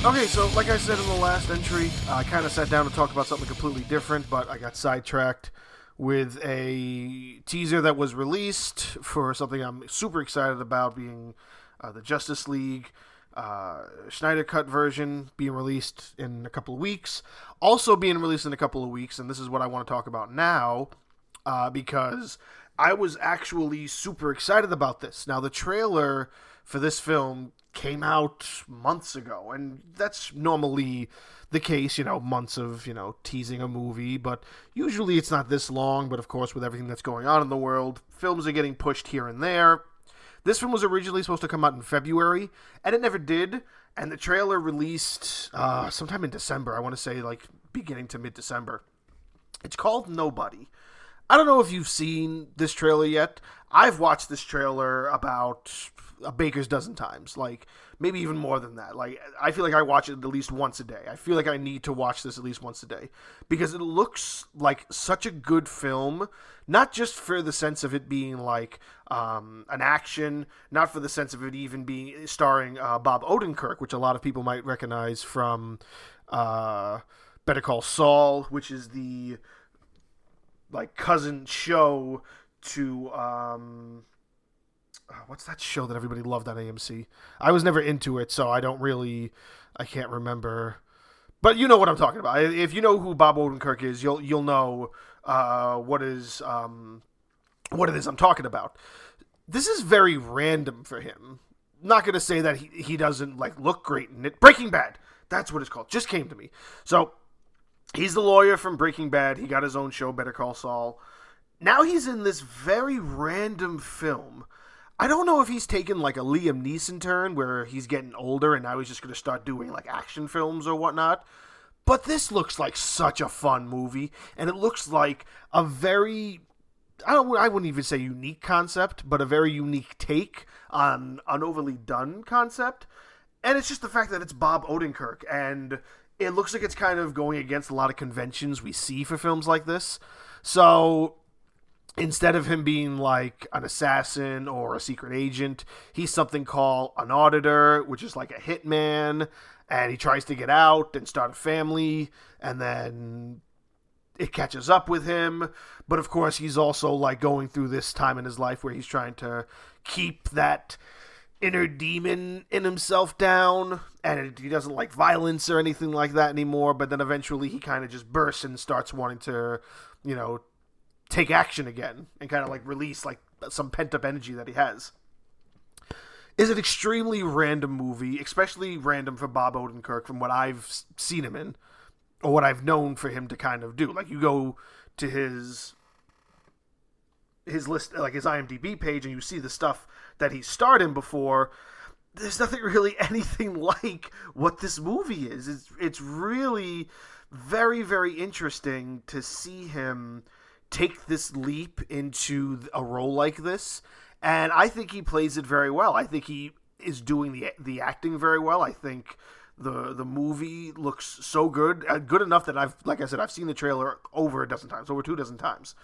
Okay, so like I said in the last entry, I kind of sat down to talk about something completely different, but I got sidetracked with a teaser that was released for something I'm super excited about, being the Justice League Schneider Cut version being released in a couple of weeks. Also being released in a couple of weeks, and this is what I want to talk about now, because I was actually super excited about this. Now, the trailer for this film came out months ago, and that's normally the case, months of, teasing a movie, but usually it's not this long, but of course with everything that's going on in the world, films are getting pushed here and there. This film was originally supposed to come out in February, and it never did, and the trailer released sometime in December, I want to say like beginning to mid-December. It's called Nobody. I don't know if you've seen this trailer yet. I've watched this trailer about a baker's dozen times, like maybe even more than that. Like, I feel like I watch it at least once a day. I feel like I need to watch this at least once a day because it looks like such a good film, not just for the sense of it being like an action, not for the sense of it even being starring Bob Odenkirk, which a lot of people might recognize from Better Call Saul, which is the like cousin show to what's that show that everybody loved on AMC? I was never into it, so I can't remember. But you know what I'm talking about. If you know who Bob Odenkirk is, you'll know what it is I'm talking about. This is very random for him. Not gonna say that he doesn't like look great in it. Breaking Bad, that's what it's called. Just came to me. So he's the lawyer from Breaking Bad. He got his own show, Better Call Saul. Now he's in this very random film. I don't know if he's taken like a Liam Neeson turn where he's getting older and now he's just going to start doing like action films or whatnot. But this looks like such a fun movie, and it looks like a very, I wouldn't even say unique concept, but a very unique take on an overly done concept. And it's just the fact that it's Bob Odenkirk, and it looks like it's kind of going against a lot of conventions we see for films like this. So instead of him being like an assassin or a secret agent, he's something called an auditor, which is like a hitman, and he tries to get out and start a family, and then it catches up with him. But of course, he's also like going through this time in his life where he's trying to keep that inner demon in himself down, and he doesn't like violence or anything like that anymore, but then eventually he kind of just bursts and starts wanting to, take action again and kind of like release like some pent-up energy that he has. Is an extremely random movie, especially random for Bob Odenkirk from what I've seen him in, or what I've known for him to kind of do. Like, you go to his list, like his IMDb page, and you see the stuff that he starred in before. There's nothing really anything like what this movie is. It's really very, very interesting to see him take this leap into a role like this, and I think he plays it very well. I think he is doing the acting very well. I think the movie looks so good, good enough that I've seen the trailer over 2 times.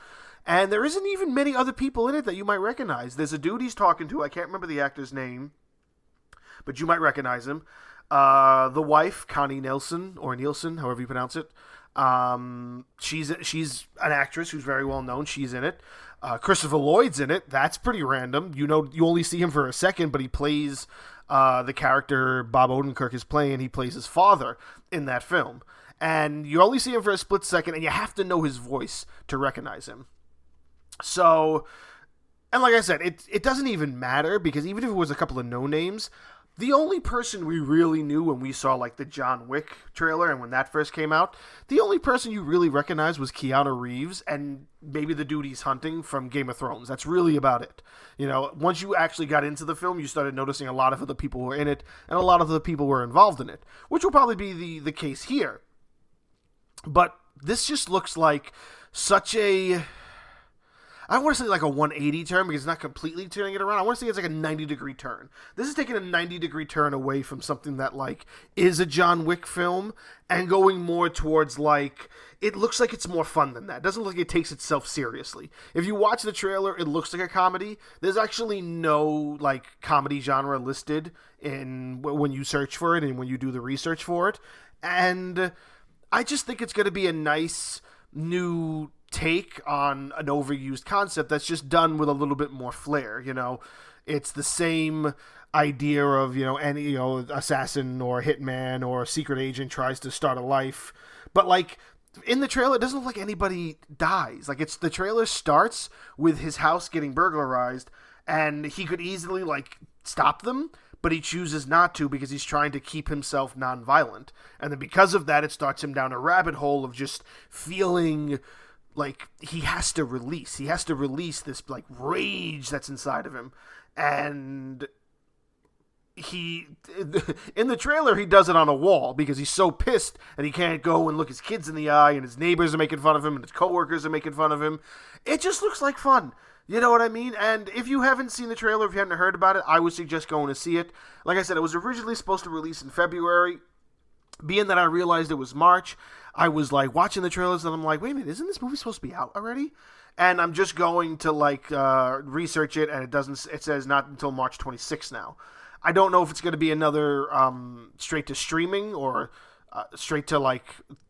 And there isn't even many other people in it that you might recognize. There's a dude he's talking to. I can't remember the actor's name, but you might recognize him. The wife, Connie Nielsen, or Nielsen, however you pronounce it. She's an actress who's very well known. She's in it. Christopher Lloyd's in it. That's pretty random. You only see him for a second, but he plays the character Bob Odenkirk is playing. He plays his father in that film. And you only see him for a split second, and you have to know his voice to recognize him. So, and like I said, it doesn't even matter, because even if it was a couple of no-names, the only person we really knew when we saw like the John Wick trailer and when that first came out, the only person you really recognized was Keanu Reeves and maybe the dude he's hunting from Game of Thrones. That's really about it. Once you actually got into the film, you started noticing a lot of other people were in it, and a lot of the people were involved in it, which will probably be the case here. But this just looks like such a... I don't want to say like a 180 turn because it's not completely turning it around. I want to say it's like a 90-degree turn. This is taking a 90-degree turn away from something that like is a John Wick film and going more towards like, it looks like it's more fun than that. It doesn't look like it takes itself seriously. If you watch the trailer, it looks like a comedy. There's actually no like comedy genre listed in when you search for it and when you do the research for it. And I just think it's going to be a nice new take on an overused concept that's just done with a little bit more flair. It's the same idea of any assassin or hitman or secret agent tries to start a life, but like in the trailer it doesn't look like anybody dies. Like the trailer starts with his house getting burglarized and he could easily like stop them, but he chooses not to because he's trying to keep himself nonviolent. And then because of that, it starts him down a rabbit hole of just feeling like he has to release. He has to release this like rage that's inside of him. And in the trailer, he does it on a wall because he's so pissed and he can't go and look his kids in the eye and his neighbors are making fun of him and his coworkers are making fun of him. It just looks like fun. You know what I mean? And if you haven't seen the trailer, if you haven't heard about it, I would suggest going to see it. Like I said, it was originally supposed to release in February. Being that I realized it was March, I was like watching the trailers and I'm like, wait a minute, isn't this movie supposed to be out already? And I'm just going to like research it, and it says not until March 26th now. I don't know if it's going to be another straight to streaming or straight to like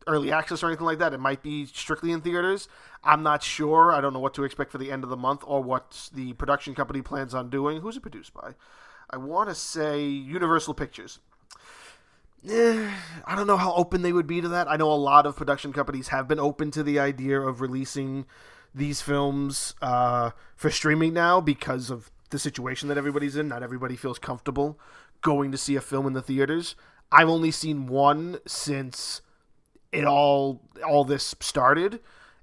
early access or anything like that. It might be strictly in theaters. I'm not sure. I don't know what to expect for the end of the month or what the production company plans on doing. Who's it produced by? I want to say Universal Pictures. I don't know how open they would be to that. I know a lot of production companies have been open to the idea of releasing these films for streaming now because of the situation that everybody's in. Not everybody feels comfortable going to see a film in the theaters. I've only seen one since it all this started,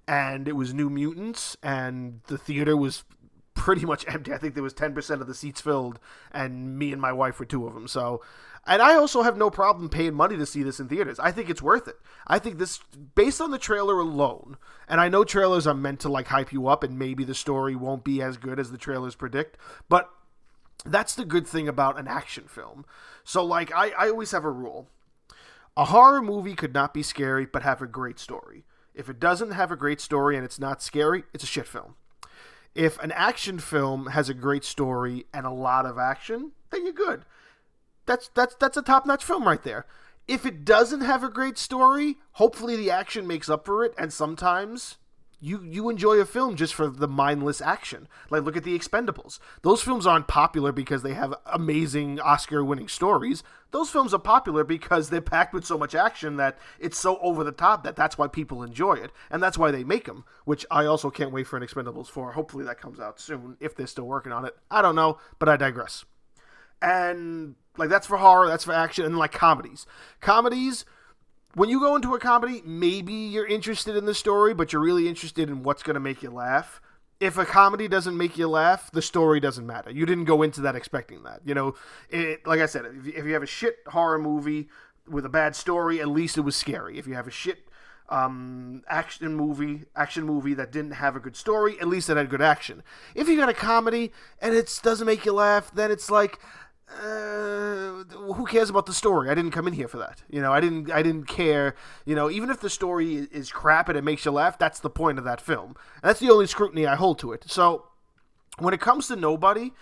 and it was New Mutants, and the theater was pretty much empty. I think there was 10% of the seats filled, and me and my wife were two of them. So, and I also have no problem paying money to see this in theaters. I think it's worth it. I think this, based on the trailer alone, and I know trailers are meant to like hype you up, and maybe the story won't be as good as the trailers predict, but that's the good thing about an action film. So, like, I always have a rule. A horror movie could not be scary, but have a great story. If it doesn't have a great story and it's not scary, it's a shit film. If an action film has a great story and a lot of action, then you're good. That's a top-notch film right there. If it doesn't have a great story, hopefully the action makes up for it, and sometimes you enjoy a film just for the mindless action. Like, look at The Expendables. Those films aren't popular because they have amazing Oscar-winning stories. Those films are popular because they're packed with so much action that it's so over the top that's why people enjoy it. And that's why they make them, which I also can't wait for an Expendables 4. Hopefully that comes out soon, if they're still working on it. I don't know, but I digress. And, like, that's for horror, that's for action, and, like, comedies. Comedies, when you go into a comedy, maybe you're interested in the story, but you're really interested in what's going to make you laugh. If a comedy doesn't make you laugh, the story doesn't matter. You didn't go into that expecting that. Like I said, if you have a shit horror movie with a bad story, at least it was scary. If you have a shit action movie that didn't have a good story, at least it had good action. If you got a comedy and it doesn't make you laugh, then it's like, who cares about the story? I didn't come in here for that. I didn't care. Even if the story is crap and it makes you laugh, that's the point of that film. And that's the only scrutiny I hold to it. So when it comes to Nobody,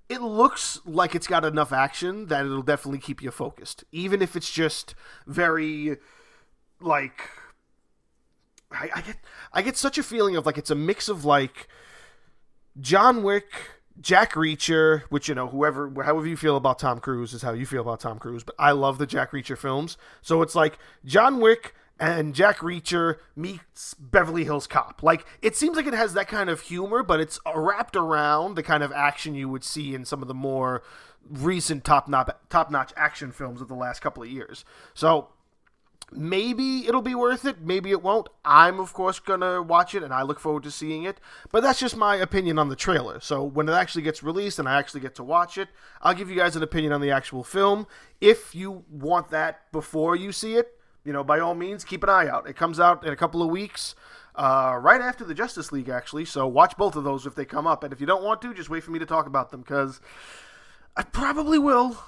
it looks like it's got enough action that it'll definitely keep you focused. Even if it's just very, like, I get such a feeling of like it's a mix of like John Wick, Jack Reacher, which, however you feel about Tom Cruise is how you feel about Tom Cruise, but I love the Jack Reacher films. So it's like John Wick and Jack Reacher meets Beverly Hills Cop. Like, it seems like it has that kind of humor, but it's wrapped around the kind of action you would see in some of the more recent top-notch action films of the last couple of years. So maybe it'll be worth it. Maybe it won't. I'm, of course, going to watch it, and I look forward to seeing it. But that's just my opinion on the trailer. So when it actually gets released and I actually get to watch it, I'll give you guys an opinion on the actual film. If you want that before you see it, by all means, keep an eye out. It comes out in a couple of weeks, right after the Justice League, actually. So watch both of those if they come up. And if you don't want to, just wait for me to talk about them, because I probably will.